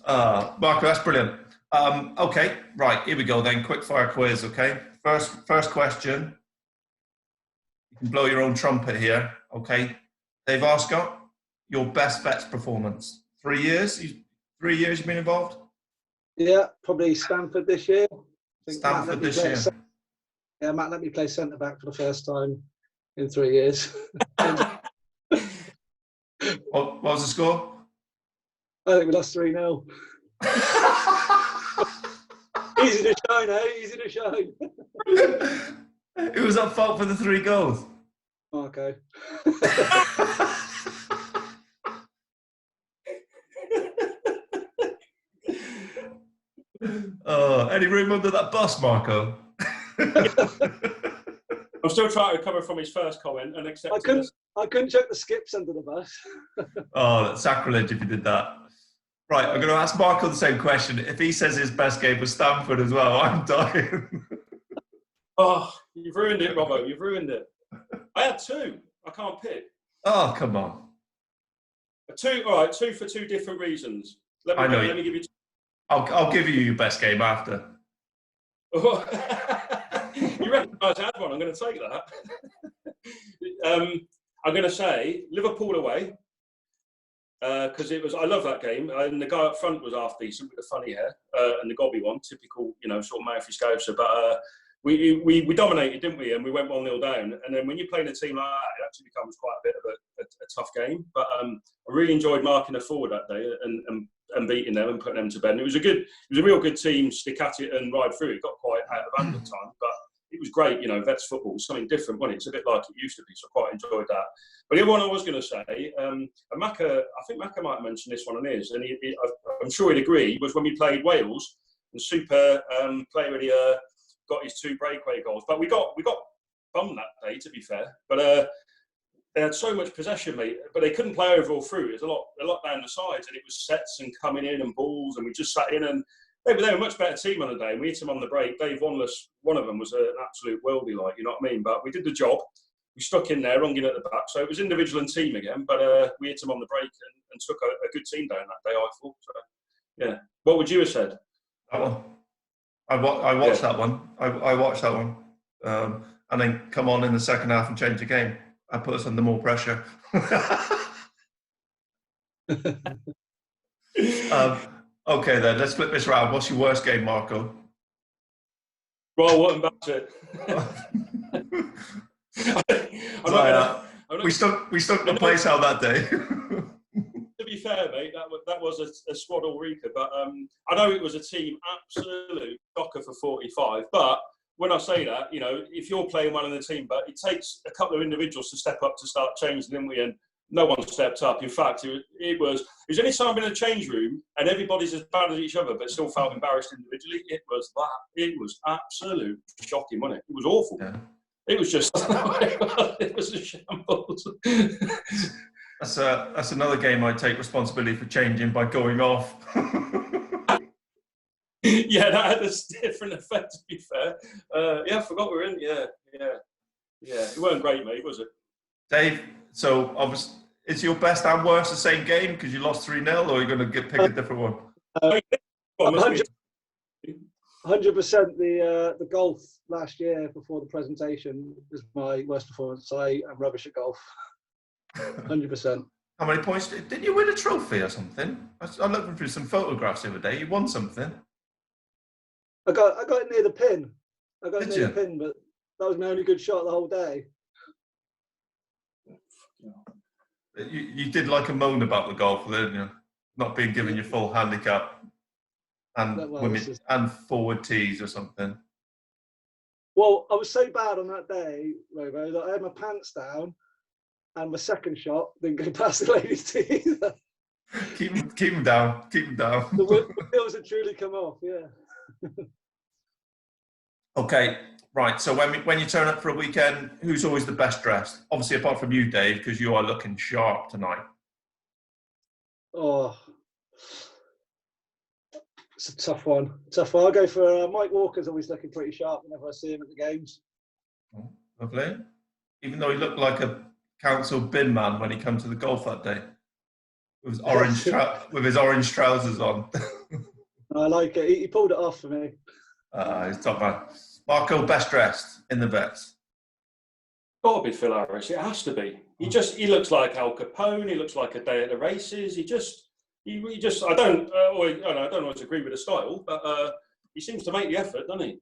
A: Marco, that's brilliant. Okay, right, here we go then. Quick fire quiz, okay? First question. You can blow your own trumpet here, okay? Dave Arscott, your best bets performance. 3 years? 3 years you've been involved?
B: Yeah, probably Stanford this year.
A: Stanford this year.
B: Yeah, Matt let me play centre back for the first time in 3 years.
A: What was the score?
B: I think we lost 3-0. Easy to shine, eh? Easy to shine.
A: Who was at fault for the 3 goals?
B: Okay.
A: Any room under that bus, Marco?
D: I'm still trying to recover from his first comment and accept.
B: I couldn't chuck the skips under the bus.
A: Oh, that's sacrilege if you did that. Right, I'm going to ask Marco the same question. If he says his best game was Stanford as well, I'm dying.
D: Oh, you've ruined it, Robbo. You've ruined it. I had 2. I can't pick.
A: Oh, come on.
D: 2, all right, 2 for 2 different reasons. Let me give you 2.
A: I'll give you your best game after.
D: You recognise I had one. I'm going to take that. I'm going to say Liverpool away because it was. I love that game, and the guy up front was half decent with the funny hair and the gobby one, typical, you know, sort of mouthy scouser. But we dominated, didn't we? And we went 1-0 down. And then when you're playing a team like that, it actually becomes quite a bit of a tough game. But I really enjoyed marking a forward that day and beating them and putting them to bed. And it was a real good team, stick at it and ride through. It got quite out of hand at time, but it was great. You know, Vets football was something different, wasn't it? It's a bit like it used to be, so I quite enjoyed that. But the other one I was going to say, and Macca, I think Macca might have mentioned this one on his, and I'm sure he'd agree, was when we played Wales, and Super player really got his 2 breakaway goals. But we got bummed that day, to be fair. But they had so much possession, mate, but they couldn't play over or through. It was a lot down the sides, and it was sets and coming in and balls, and we just sat in, and they were a much better team on the day, and we hit them on the break. Dave Wanless, one of them, was an absolute worldie, like, you know what I mean? But we did the job. We stuck in there, runging at the back. So it was individual and team again, but we hit them on the break and took a good team down that day, I thought. So, yeah. What would you have said?
A: That one. I watched that one. I watched that one. And then come on in the second half and change the game. I put us under more pressure. Okay, then let's flip this round. What's your worst game, Marco?
D: Well, what about it?
A: We stuck the place out that day.
D: to be fair, mate, that was a squad Ulrika, but I know it was a team absolute shocker for 45. But when I say that, you know, if you're playing well in the team, but it takes a couple of individuals to step up to start changing, didn't we? And no one stepped up. In fact, it was any time in a change room and everybody's as bad as each other, but still felt embarrassed individually. It was absolute shocking, wasn't it? It was awful. Yeah. It was just, it was a shambles.
A: That's another game I take responsibility for changing by going off.
D: Yeah, that had a different effect, to be fair. Yeah, I forgot we were in. Yeah. It weren't great, mate, was it?
A: Dave, so obviously, is your best and worst the same game because you lost 3-0, or are you going to pick a different one?
B: 100%. The golf last year before the presentation was my worst performance. I am rubbish at golf. 100%.
A: How many points? Did you win a trophy or something? I looked through some photographs the other day. You won something.
B: I got it near the pin. But that was my only good shot the whole day.
A: You did like a moan about the golf, didn't you? Not being given your full handicap and forward tees or something.
B: Well, I was so bad on that day, Robo, that I had my pants down and my second shot didn't go past the ladies' tee either.
A: Keep them down.
B: The wheels had truly come off, yeah.
A: Okay, right. So when you turn up for a weekend, who's always the best dressed? Obviously, apart from you, Dave, because you are looking sharp tonight.
B: Oh, it's a tough one. I'll go for Mike Walker's always looking pretty sharp whenever I see him at the games.
A: Oh, lovely. Even though he looked like a council bin man when he came to the golf that day. With his orange trousers on.
B: I like it. He pulled it off for me.
A: He's top man. Marco, best dressed in the vets.
D: Got to be Phil Harris. It has to be. He looks like Al Capone. He looks like a day at the races. He just. I don't always agree with the style, but he seems to make the effort, doesn't he?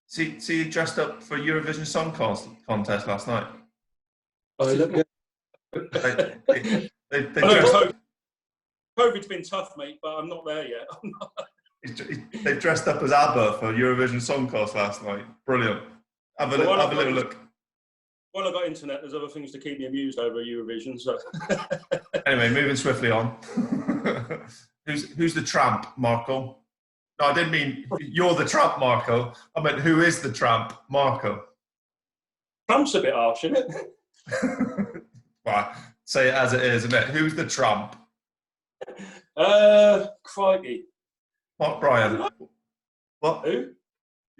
A: See, he dressed up for Eurovision Song Contest last night.
B: Oh, he looked good.
D: COVID's been tough, mate, but I'm not there yet.
A: They dressed up as ABBA for Eurovision Song Contest last night. Brilliant. Have a little look.
D: Well, I've got internet. There's other things to keep me amused over Eurovision. So
A: anyway, moving swiftly on. Who's the tramp, Marco? No, I didn't mean you're the tramp, Marco. I meant who is the tramp, Marco?
D: Tramp's a bit harsh, isn't it?
A: Well, say it as it is, isn't it? Who's the tramp?
D: Crikey.
A: What, Brian? What?
D: Who?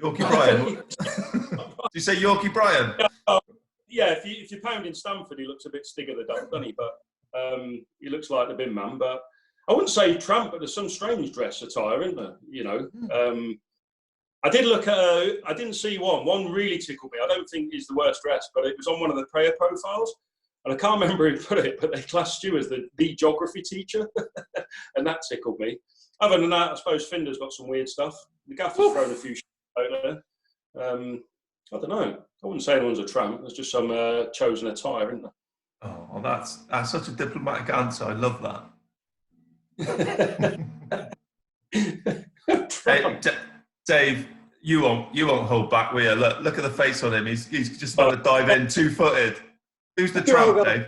A: Yorkie Brian. Did you say Yorkie Brian?
D: Yeah, if you're pounding Stamford, he looks a bit Stig of the Dog, doesn't he? But he looks like the bin man. But I wouldn't say tramp, but there's some strange dress attire, isn't there? You know. I did look at. I didn't see one. One really tickled me. I don't think is the worst dress, but it was on one of the prayer profiles, and I can't remember who put it, but they classed you as the geography teacher, and that tickled me. Other than that, I suppose Finder's got some weird stuff. The gaffer's thrown a few out there. I don't know. I wouldn't say anyone's a tramp. There's just some chosen attire, isn't there?
A: Oh, well, that's such a diplomatic answer. I love that. Hey, Dave, you won't hold back, will you? Look at the face on him. He's just about to dive in 2-footed. Who's the tramp, Dave?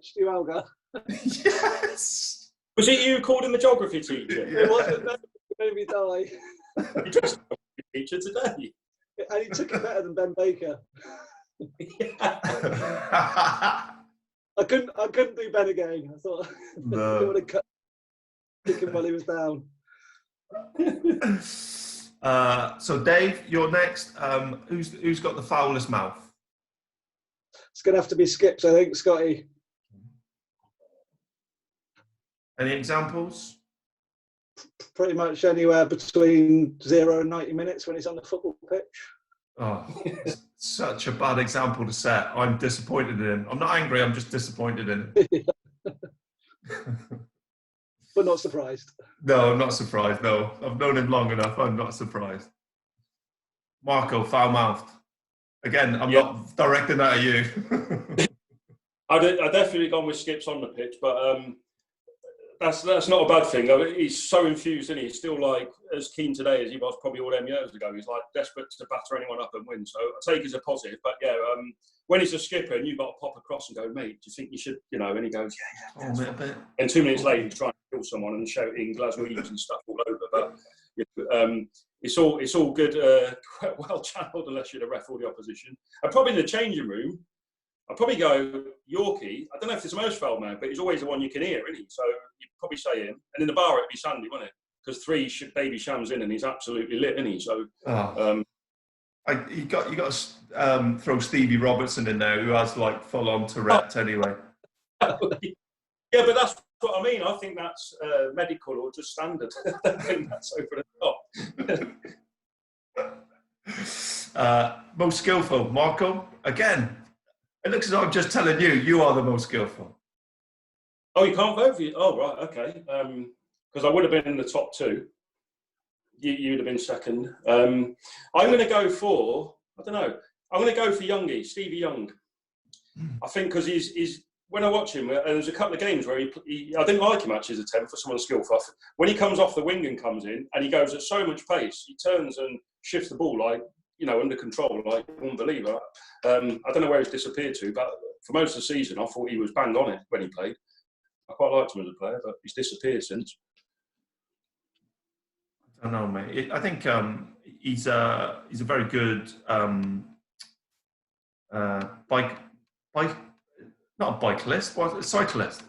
B: Stu Algar.
A: Yes.
D: Was it you who called him the geography teacher?
B: Yeah. It wasn't. That made me die.
D: You just a teacher today.
B: And he took it better than Ben Baker. I couldn't do Ben again. I thought I would have cut him while he was down.
A: So Dave, you're next. Who's got the foulest mouth?
B: It's going to have to be Skips, I think, Scotty.
A: Any examples?
B: Pretty much anywhere between 0 and 90 minutes when he's on the football pitch.
A: Oh, such a bad example to set. I'm disappointed in him. I'm not angry, I'm just disappointed in him.
B: But not surprised.
A: No, I'm not surprised, no. I've known him long enough, I'm not surprised. Marco, foul-mouthed. Again, I'm not directing that at you.
D: I'd definitely gone with Skips on the pitch, but that's not a bad thing. I mean, he's so infused, and he's still like as keen today as he was probably all them years ago. He's like desperate to batter anyone up and win. So I take it as a positive. But yeah, when he's a skipper and you've got to pop across and go, mate, do you think you should, and he goes, yeah.
A: Oh, a bit.
D: And 2 minutes later, he's trying to kill someone and shouting Glaswegians and stuff all over. But it's all good, well channeled, unless you're the ref or the opposition. And probably in the changing room, I'd probably go Yorkie. I don't know if it's the most foul man, but he's always the one you can hear, isn't he? So you'd probably say him. And in the bar, it'd be Sandy, wouldn't it? Because 3 baby shams in, and he's absolutely lit, isn't he? So,
A: you got to throw Stevie Robertson in there, who has like full on Tourette anyway.
D: Yeah, but that's what I mean. I think that's medical or just standard. I think that's over the top.
A: Most skillful, Marco. Again, it looks as though I'm just telling you, you are the most skillful.
D: Oh, you can't vote for you? Oh, right, okay. Because I would have been in the top 2. You'd have been second. I'm going to go for, I don't know, I'm going to go for Youngie, Stevie Young. I think because he's when I watch him, there's a couple of games where he I didn't like him actually as a 10 for someone skillful. When he comes off the wing and comes in, and he goes at so much pace, he turns and shifts the ball like, under control, like unbelievable. I don't know where he's disappeared to, but for most of the season, I thought he was bang on it when he played. I quite liked him as a player, but he's disappeared since.
A: I don't know, mate. I think he's a very good not a bicyclist, a cyclist.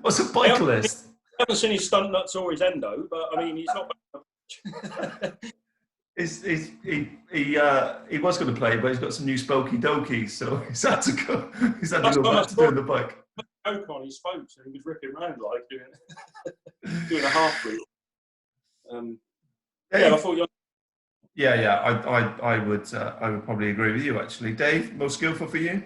A: What's a bicyclist?
D: I haven't seen his stunt nuts or his endo, but I mean, he's not.
A: He was going to play, but he's got some new spokey dokies, so he's had to go. He's had to go back to doing the bike.
D: Coke on his spokes, and he was ripping around like doing a half route. Yeah, I thought.
A: I would probably agree with you actually. Dave, most skillful for you?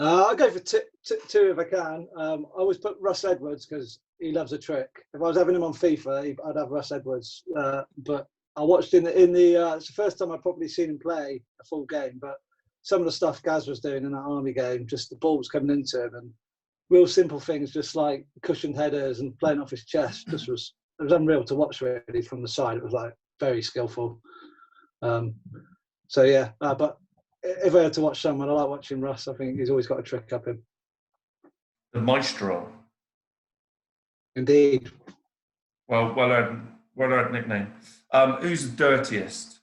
B: I'll go for 2 if I can. I always put Russ Edwards because he loves a trick. If I was having him on FIFA, I'd have Russ Edwards. But I watched it's the first time I've probably seen him play a full game. But some of the stuff Gaz was doing in that Army game, just the ball was coming into him, and real simple things, just like cushioned headers and playing off his chest. It was unreal to watch really from the side. It was like very skillful. So yeah, but if I had to watch someone, I like watching Russ. I think he's always got a trick up him.
A: The maestro.
B: Indeed.
A: Well earned nickname. Who's the dirtiest?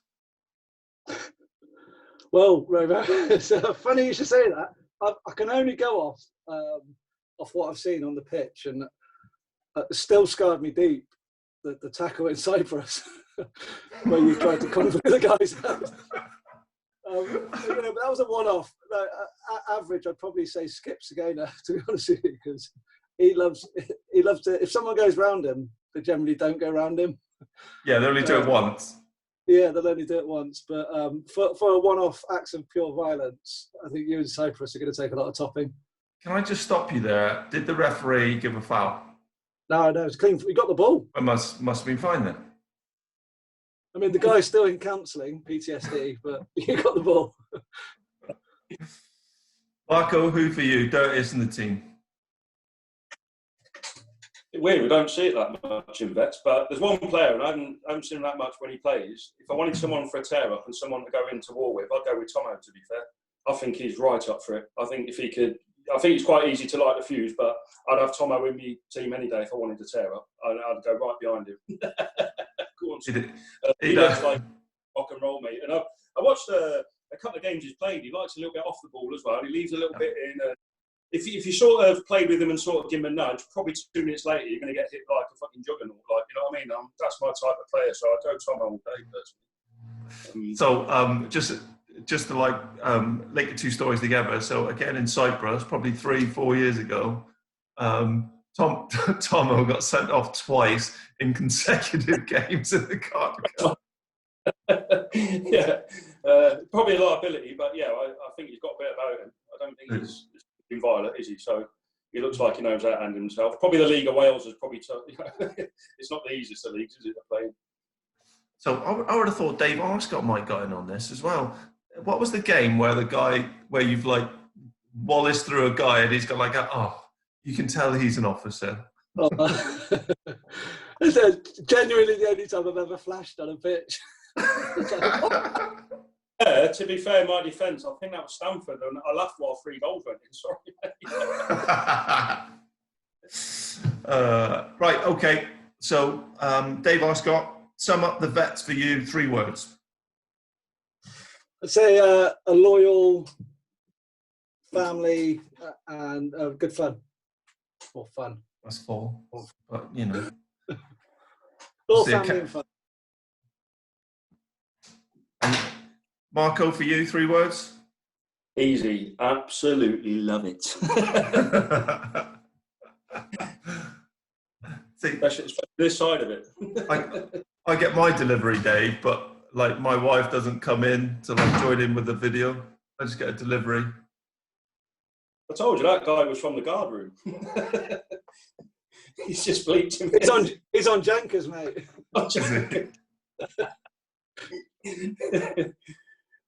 B: Well, it's funny you should say that. I can only go off what I've seen on the pitch, and it still scarred me deep. The tackle in Cyprus, where you tried to come through the guy's hand. But that was a one-off. Average, I'd probably say Skips again, to be honest with you, because he loves to. If someone goes round him, they generally don't go round him.
A: Yeah, they only do it once.
B: Yeah, they'll only do it once. But for a one-off acts of pure violence, I think you and Cyprus are going to take a lot of topping.
A: Can I just stop you there? Did the referee give a foul?
B: No, it's clean. We got the ball.
A: It must have been fine then.
B: I mean, the guy's still in counselling, PTSD, but you got the ball.
A: Marco, who for you? Dirtiest in the team?
D: Weird, we don't see it that much in vets, but there's one player, and I haven't seen him that much when he plays. If I wanted someone for a tear-up and someone to go into war with, I'd go with Tomo, to be fair. I think he's right up for it. I think if he could... I think it's quite easy to light the fuse, but I'd have Tomo in my team any day if I wanted to tear up. I'd go right behind him. Go on, he looks like rock and roll, mate. And I watched a couple of games he's played. He likes a little bit off the ball as well. He leaves a little bit in. If you sort of play with him and sort of give him a nudge, probably 2 minutes later you're going to get hit like a fucking juggernaut. Like, you know what I mean? That's my type of player, so I'd go Tomo all day personally.
A: So just to link the 2 stories together. So again in Cyprus, probably 3-4 years ago, Tomo got sent off twice in consecutive games in the Carter Cup.
D: Yeah, probably a liability, but yeah, I think he's got a bit about him. I don't think he's been violent, is he? So he looks like he knows how to handle himself. Probably the League of Wales is probably tough. It's not the easiest of leagues, is it, to play?
A: So I would have thought Dave Arscott might got in on this as well. What was the game where you've like Wallace through a guy and he's got like you can tell he's an officer.
B: It's genuinely the only time I've ever flashed on a pitch.
D: Yeah, to be fair, in my defence, I think that was Stamford, and I laughed while 3 goals went in.
A: Sorry. Right, okay. So, Dave Oscott, sum up the vets for you, 3 words.
B: I'd say a loyal family and good fun. Or fun.
A: That's 4, but you know.
B: Loyal family and fun.
A: And Marco, for you, 3 words.
C: Easy. Absolutely love it.
A: See,
D: especially this side of it.
A: I get my delivery, Dave, but like my wife doesn't come in to like join in with the video. I just get a delivery.
D: I told you that guy was from the guard room. He's just bleaching.
B: He's on Jankers, mate.
D: On Jankers.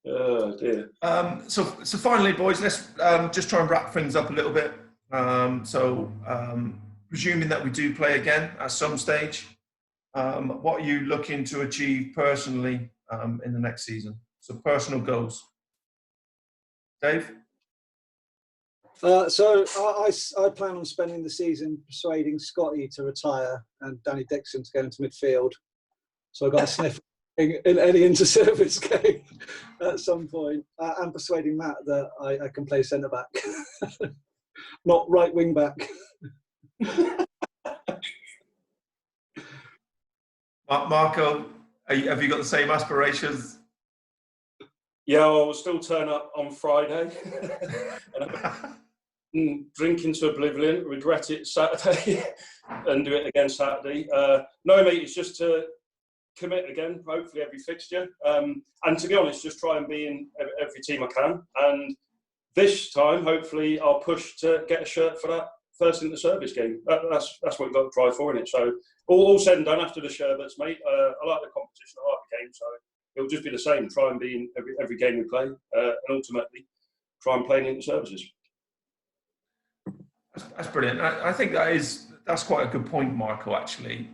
D: Oh dear.
A: So finally, boys, let's just try and wrap things up a little bit. Presuming that we do play again at some stage, what are you looking to achieve personally in the next season? So personal goals. Dave?
B: So I plan on spending the season persuading Scotty to retire and Danny Dixon to go into midfield. So I've got to sniff in any inter-service game at some point, and persuading Matt that I can play centre back, not right wing back.
A: Marco, have you got the same aspirations?
D: Yeah, I will still turn up on Friday and drink into oblivion, regret it Saturday, and do it again Saturday. No, mate, it's just to commit again, hopefully every fixture. And to be honest, just try and be in every team I can. And this time, hopefully, I'll push to get a shirt for that first inter-service game. That's what we've got to try for, innit? So all said and done after the sherbets, mate. I like the competition. I like the game, so it'll just be the same. Try and be in every game we play, and ultimately try and play in inter-services.
A: That's brilliant. I think that's quite a good point, Marco. Actually,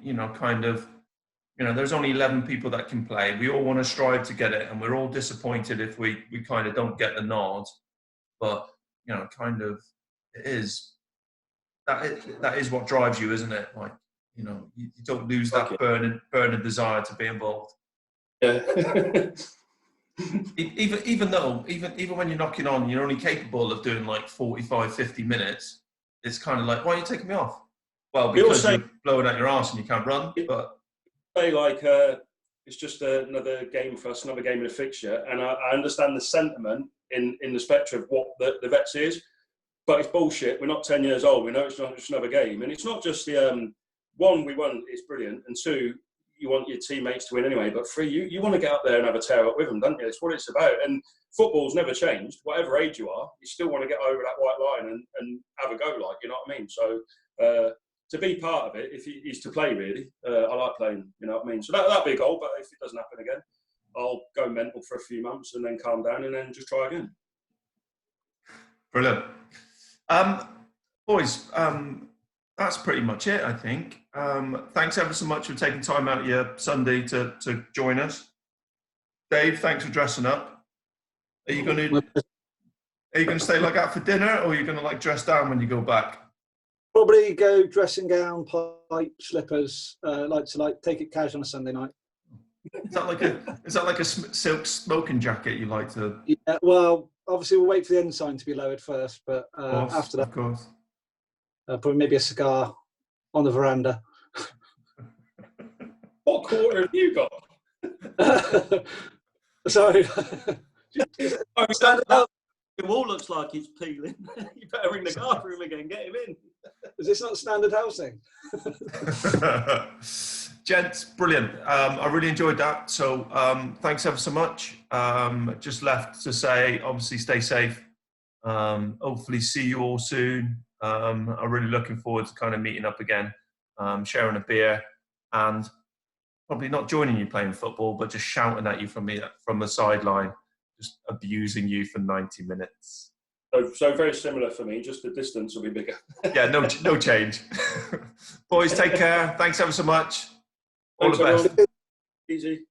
A: there's only 11 people that can play. We all want to strive to get it, and we're all disappointed if we kind of don't get the nod. But it is. That is what drives you, isn't it? Like, you don't lose that burning desire to be involved.
D: Yeah.
A: even when you're knocking on, you're only capable of doing like 45, 50 minutes. It's kind of like, why are you taking me off? Well, because you're blowing out your arse and you can't run. But
D: say it's just another game for us, another game in a fixture, and I understand the sentiment in the spectrum of what the vets is. But it's bullshit. We're not 10 years old. We know it's not just another game. And it's not just the one, we won, it's brilliant. And 2, you want your teammates to win anyway. But 3, you want to get out there and have a tear up with them, don't you? It's what it's about. And football's never changed. Whatever age you are, you still want to get over that white line and have a go, like, you know what I mean? So to be part of it, is to play, really. I like playing, you know what I mean? So that'd be a goal. But if it doesn't happen again, I'll go mental for a few months and then calm down and then just try again.
A: Brilliant. Boys, that's pretty much it, I think. Thanks ever so much for taking time out of your Sunday to join us. Dave, thanks for dressing up. Are you going to stay like that for dinner, or are you going to like dress down when you go back?
B: Probably go dressing gown, pipe, slippers. Like to take it casual on a Sunday night.
A: Is that like a silk smoking jacket you like to?
B: Yeah. Well, obviously we'll wait for the ensign to be lowered first, but after that,
A: of course,
B: probably maybe a cigar on the veranda.
D: What quarter have you got?
B: Sorry.
C: The wall looks like it's peeling. You better ring the guard room again, get him in.
B: Is this not standard housing?
A: Gents, brilliant. I really enjoyed that. So thanks ever so much. Just left to say, obviously, stay safe. Hopefully see you all soon. I'm really looking forward to kind of meeting up again, sharing a beer, and probably not joining you playing football, but just shouting at you from the sideline, just abusing you for 90 minutes.
D: So very similar for me, just the distance will be bigger.
A: Yeah, no change. Boys, take care. Thanks ever so much. All
D: Thanks,
A: the best.
D: everyone. Easy.